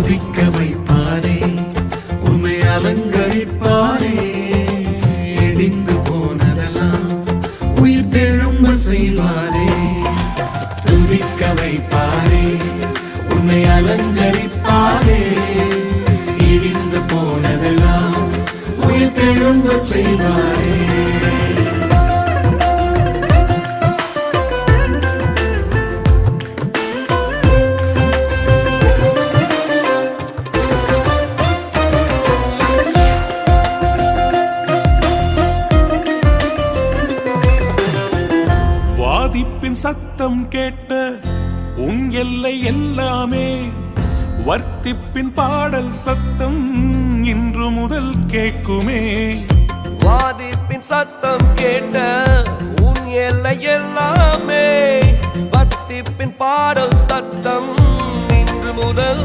துதிக்க வைப்பாரே, உன்னை அலங்கரிப்பாரே. இடிந்து போனதெல்லாம் உயிர் தெழும்ப செய்வாரே. துதிக்க வைப்பாரே, உன்னை அலங்கரிப்பாரே. இடிந்து போனதெல்லாம் உயிர் தெழும்ப செய்வாரே. வாதிப்பின் சத்தம் கேட்ட உன் எல்லை எல்லாமே, வர்த்திப்பின் பாடல் சத்தம் இன்று முதல் கேட்குமே. வாதிப்பின் சத்தம் கேட்ட உன் எல்லை எல்லாமே, வர்த்திப்பின் பாடல் சத்தம் இன்று முதல்